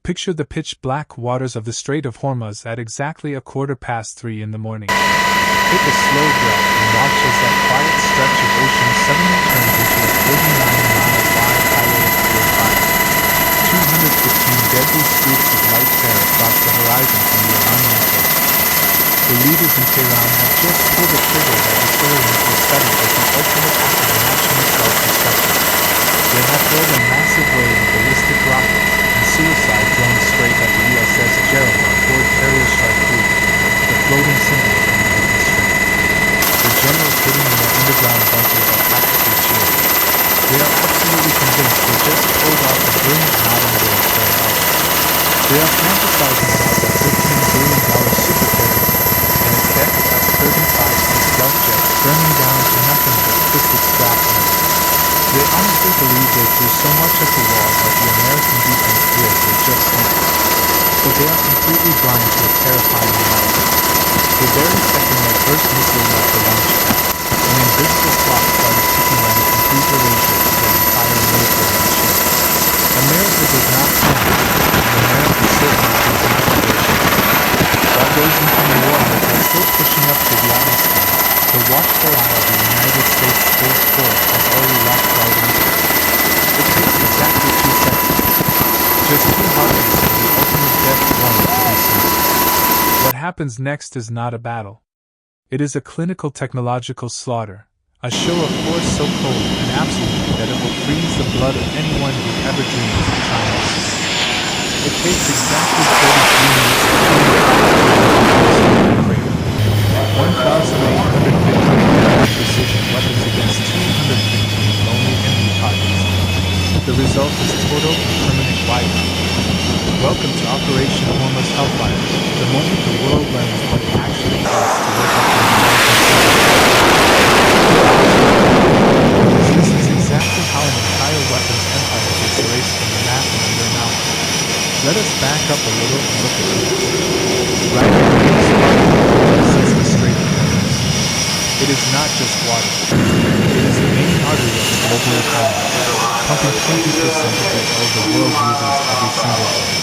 Picture the pitch-black waters of the Strait of Hormuz at exactly 3:15 in the morning. Take a slow breath and watch as that quiet stretch of ocean suddenly turns into a 39-mile wide highway of pure fire. 215 deadly streaks of light tear across the horizon from the Iranian coast. The leaders in Tehran have just pulled the trigger that was soaring into a study as the ultimate act of national self-destruction. They have hurled a massive wave of ballistic rockets and suicide drones straight at the USS Gerald Ford carrier strike group, the floating symbol of American strength. The generals hidden in their underground bunkers are practically cheering. They are absolutely convinced they just pulled off a brilliant modern warfare art. They are fantasizing about their $15 billion supercarrier and its deck of F-35 stealth jets burning down to nothing but twisted scrap metal. They honestly believe they threw so much at the wall that the American defense grid will just snap. But they are completely blind to a terrifying reality. The very second their first missile left the launch pad, an invisible clock started ticking on the complete erasure of their entire military machine. America does not panic, and America certainly isn't operational. While those incoming warheads are still pushing up through the atmosphere, the watchful eye of the United States Space Force has already locked right into it. It takes exactly 2 seconds. Just 2 heartbeats for the ultimate death warning to be sounded. What happens next is not a battle. It is a clinical technological slaughter, a show of force so cold and absolute that it will freeze the blood of anyone who ever dreams of triumph. It takes exactly 33 minutes to kill the crater. 1,850 precision weapons against 215 lonely enemy targets. The result is total and permanent wipeout. Welcome to Operation Hormuz Hellfire, the moment the world learns what it actually takes to wake up the American civil. This is exactly how an entire weapons empire gets erased from the map in under an hour. Let us back up a little and look at this. Right at the spark sits the Strait of Hormuz. It is not just water. It is the main artery of the global economy, pumping 20% of the world uses every single day.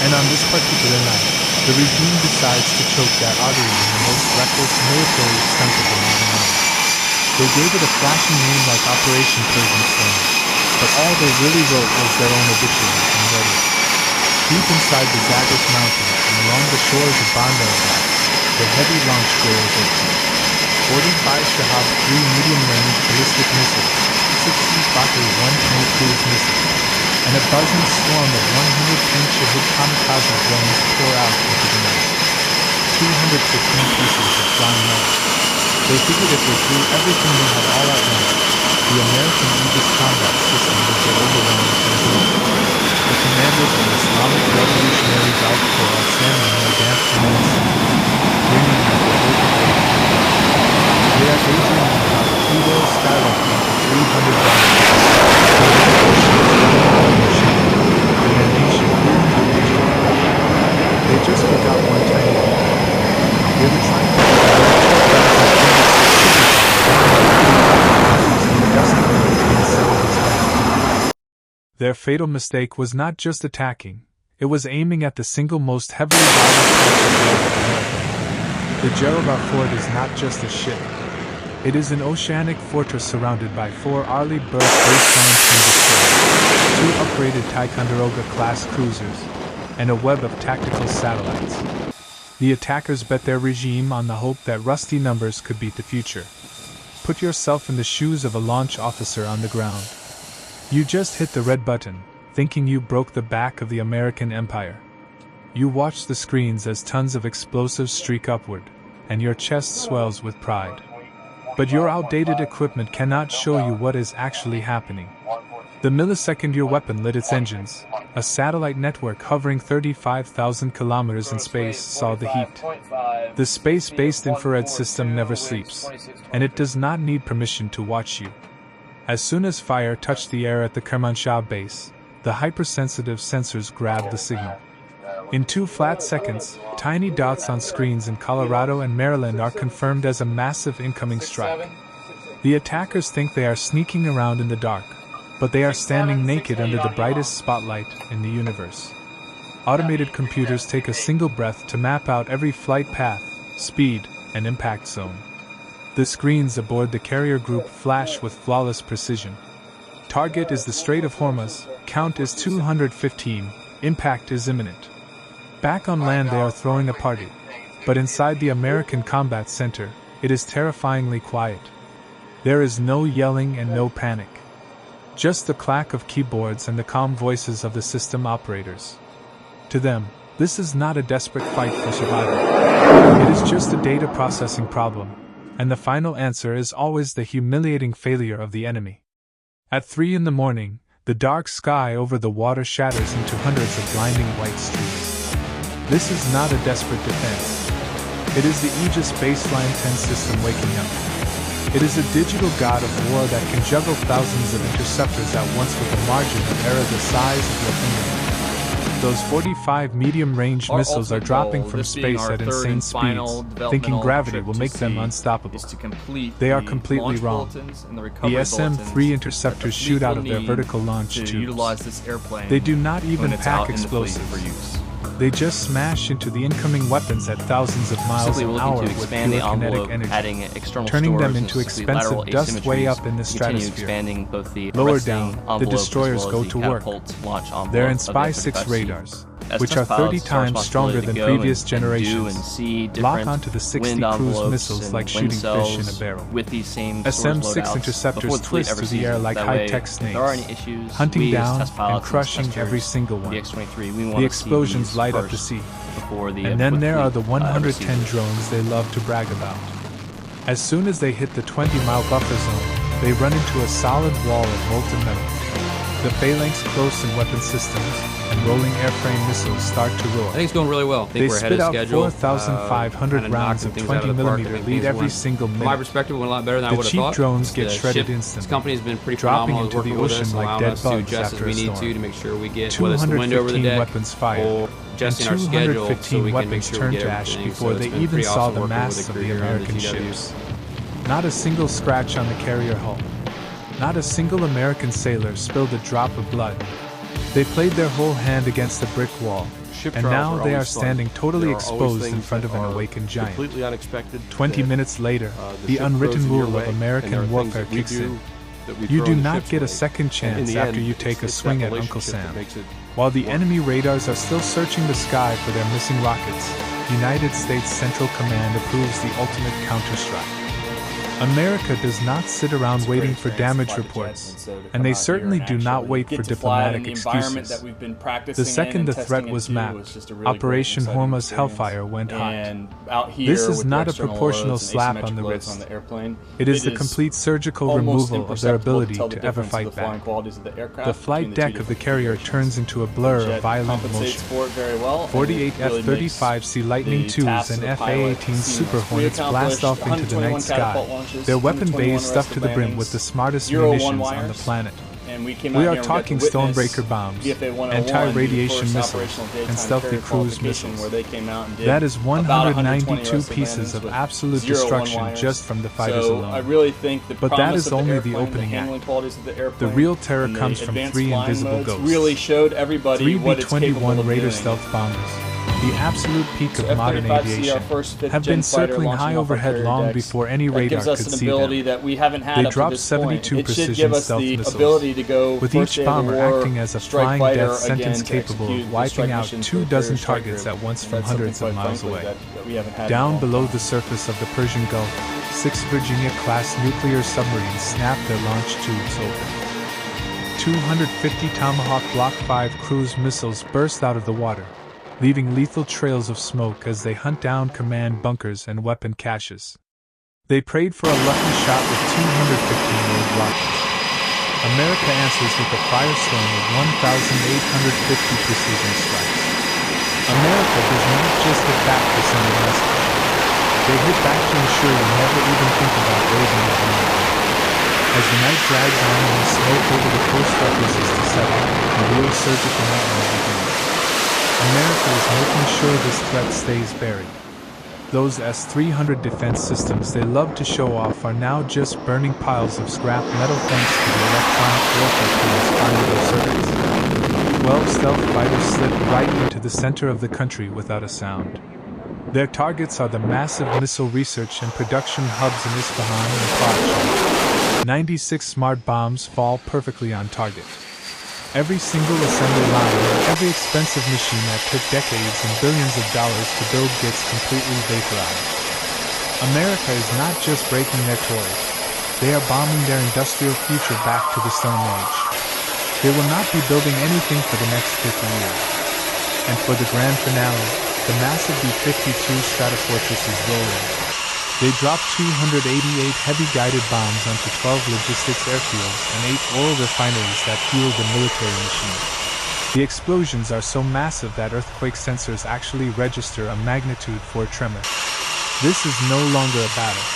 And on this particular night, the regime decides to choke that artery in the most reckless military stunt of the modern era. They gave it a flashy name like Operation Persian Sling, but all they really wrote was their own obituary in red ink. Deep inside the Zagros Mountains and along the shores of Bandar, the heavy launch doors open. 45 Shahab 3 medium-range ballistic missiles, 60 Bakri 120 cruise missiles, and a buzzing swarm of 110 Shahid kamikaze drones pour out into the night. 215 pieces of flying metal. They figured if they threw everything they had all at once, the American Aegis combat system would get overwhelmed and blown. The commanders of the Islamic Revolutionary Guard Corps are standing in their damp command center, grinning like a broken egg. They are daydreaming about a 2-wheel skylight for $300. And their nation wouldn't be reaching. They just forgot one tiny detail. They were trying to Their fatal mistake was not just attacking, it was aiming at the single most heavily guarded part of America. The Gerald Ford is not just a ship. It is an oceanic fortress surrounded by 4 Arleigh Burke baseline twin destroyers, 2 upgraded Ticonderoga-class cruisers, and a web of tactical satellites. The attackers bet their regime on the hope that rusty numbers could beat the future. Put yourself in the shoes of a launch officer on the ground. You just hit the red button, thinking you broke the back of the American empire. You watch the screens as tons of explosives streak upward, and your chest swells with pride. But your outdated equipment cannot show you what is actually happening. The millisecond your weapon lit its engines, a satellite network hovering 35,000 kilometers in space saw the heat. The space-based infrared system never sleeps, and it does not need permission to watch you. As soon as fire touched the air at the Kermanshah base, the hypersensitive sensors grabbed the signal. In 2 flat seconds, tiny dots on screens in Colorado and Maryland are confirmed as a massive incoming strike. The attackers think they are sneaking around in the dark, but they are standing naked under the brightest spotlight in the universe. automated computers take a single breath to map out every flight path, speed, and impact zone. The screens aboard the carrier group flash with flawless precision. Target is the Strait of Hormuz, count is 215, impact is imminent. Back on land they are throwing a party. But inside the American Combat Center, it is terrifyingly quiet. There is no yelling and no panic. Just the clack of keyboards and the calm voices of the system operators. To them, this is not a desperate fight for survival. It is just a data processing problem, and the final answer is always the humiliating failure of the enemy. At 3 in the morning, the dark sky over the water shatters into hundreds of blinding white streaks. This is not a desperate defense. It is the Aegis Baseline 10 system waking up. It is a digital god of war that can juggle thousands of interceptors at once with a margin of error the size of your fingernail. Those 45 medium-range missiles are dropping from space at insane speeds, thinking gravity will make them unstoppable. They are completely wrong. The SM-3 interceptors shoot out of their vertical launch tubes. They do not even pack explosives. They just smash into the incoming weapons at thousands of miles an hour with pure kinetic energy, turning them into expensive dust way up in the stratosphere. Lower down, the destroyers go to work. They're in Spy 6 radars, which are 30 times stronger than previous generations, lock onto the 60 cruise missiles like shooting fish in a barrel. SM-6 interceptors twist through the air like high-tech snakes, hunting down and crushing every single one. The explosions light up the sea. And then there are the 110 drones they love to brag about. As soon as they hit the 20-mile buffer zone, they run into a solid wall of molten metal. The phalanx close-in weapon systems and rolling airframe missiles start to roar. I think it's going really well. I think we're ahead of schedule. They spit out 4,500 rounds of 20mm lead every single minute. From my perspective, it went a lot better than I would have thought. The cheap drones get shredded instantly. This company has been pretty dropping phenomenal into the working ocean with us, like allowing dead us to bugs adjust as after we a need storm. to make sure we get whether it's the wind over the 215 deck weapons fired, or adjusting our schedule so we can make sure we turned get to ash everything. before So they it's been even pretty saw awesome the working masts with of the the crew here on American TW. ships. Not a single scratch on the carrier hull. Not a single American sailor spilled a drop of blood. They played their whole hand against the brick wall, and now they are standing totally exposed in front of an awakened giant. 20 minutes later, the unwritten rule of American warfare kicks in. You do not get a second chance after you take a swing at Uncle Sam. While the enemy radars are still searching the sky for their missing rockets, United States Central Command approves the ultimate counterstrike. America does not sit around waiting for damage reports, and they certainly do not wait for diplomatic excuses. The second the threat was mapped, Operation Hormuz Hellfire went hot. This is not a proportional slap on the wrist. It is the complete surgical removal of their ability to ever fight back. The flight deck of the carrier turns into a blur of violent motion. 48 F-35C Lightning IIs and F-A-18 Super Hornets blast off into the night sky, their weapon bays stuffed to the brim with the smartest munitions on the planet. We are talking Stonebreaker bombs, anti-radiation missiles, and stealthy cruise missiles. That is 192 pieces of absolute destruction just from the fighters alone. But that is only the opening act. The real terror comes from 3 invisible ghosts. 3 B-21 Raider stealth bombers, the absolute peak of modern aviation, have been circling high overhead long before any radar could see them. They dropped 72 precision stealth missiles, with each bomber acting as a flying death sentence capable of wiping out 24 targets at once from hundreds of miles away. Down below the surface of the Persian Gulf, 6 Virginia-class nuclear submarines snapped their launch tubes open. 250 Tomahawk Block 5 cruise missiles burst out of the water, leaving lethal trails of smoke as they hunt down command bunkers and weapon caches. They prayed for a lucky shot with 215-load rockets. America answers with a firestorm of 1,850 precision strikes. America does not just hit back to send a message. They hit back to ensure you never even think about raising your hand. As the night drags on and the smoke over the coast refuses to settle, the real surgical nightmare begins. America is making sure this threat stays buried. Those S-300 defense systems they love to show off are now just burning piles of scrap metal thanks to the electronic warfare tools found in their circuits. 12 stealth fighters slip right into the center of the country without a sound. Their targets are the massive missile research and production hubs in Isfahan and Fallujah. 96 smart bombs fall perfectly on target. Every single assembly line and every expensive machine that took decades and billions of dollars to build gets completely vaporized. America is not just breaking their toys, they are bombing their industrial future back to the Stone Age. They will not be building anything for the next 50 years. And for the grand finale, the massive B-52 Stratofortress is rolling. They dropped 288 heavy-guided bombs onto 12 logistics airfields and 8 oil refineries that fuel the military machine. The explosions are so massive that earthquake sensors actually register a magnitude 4 tremor. This is no longer a battle.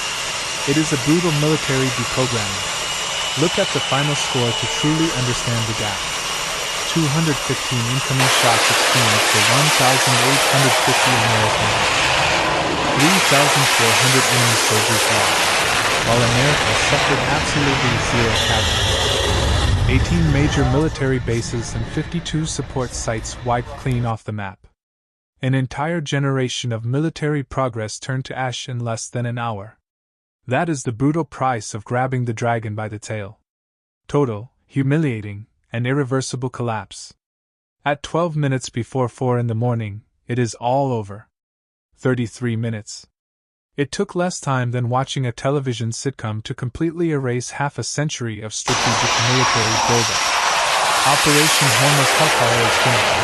It is a brutal military deprogramming. Look at the final score to truly understand the gap. 215 incoming shots exchanged for 1,850 Americans. 3,400 enemy soldiers lost, while America suffered absolutely zero casualties. 18 major military bases and 52 support sites wiped clean off the map. An entire generation of military progress turned to ash in less than an hour. That is the brutal price of grabbing the dragon by the tail. Total, humiliating, and irreversible collapse. At 12 minutes before 4 in the morning, it is all over. 33 minutes. It took less time than watching a television sitcom to completely erase half a century of strategic military buildup. Operation Hormuz Hellfire is finished,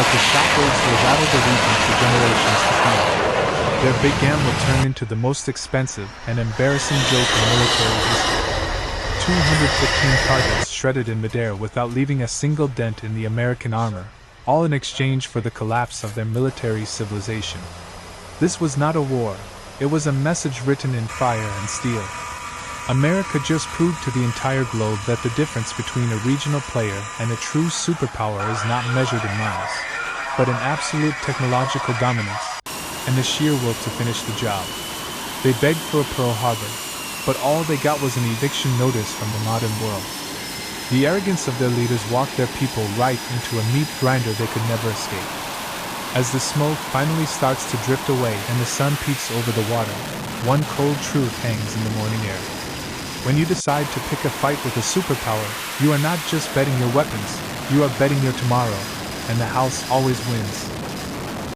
but the shockwaves will rattle the region for generations to come. Their big gamble turned into the most expensive and embarrassing joke in military history. 215 targets shredded in midair without leaving a single dent in the American armor, all in exchange for the collapse of their military civilization. This was not a war, it was a message written in fire and steel. America just proved to the entire globe that the difference between a regional player and a true superpower is not measured in miles, but in absolute technological dominance, and the sheer will to finish the job. They begged for a Pearl Harbor, but all they got was an eviction notice from the modern world. The arrogance of their leaders walked their people right into a meat grinder they could never escape. As the smoke finally starts to drift away and the sun peeks over the water, one cold truth hangs in the morning air. When you decide to pick a fight with a superpower, you are not just betting your weapons, you are betting your tomorrow, and the house always wins.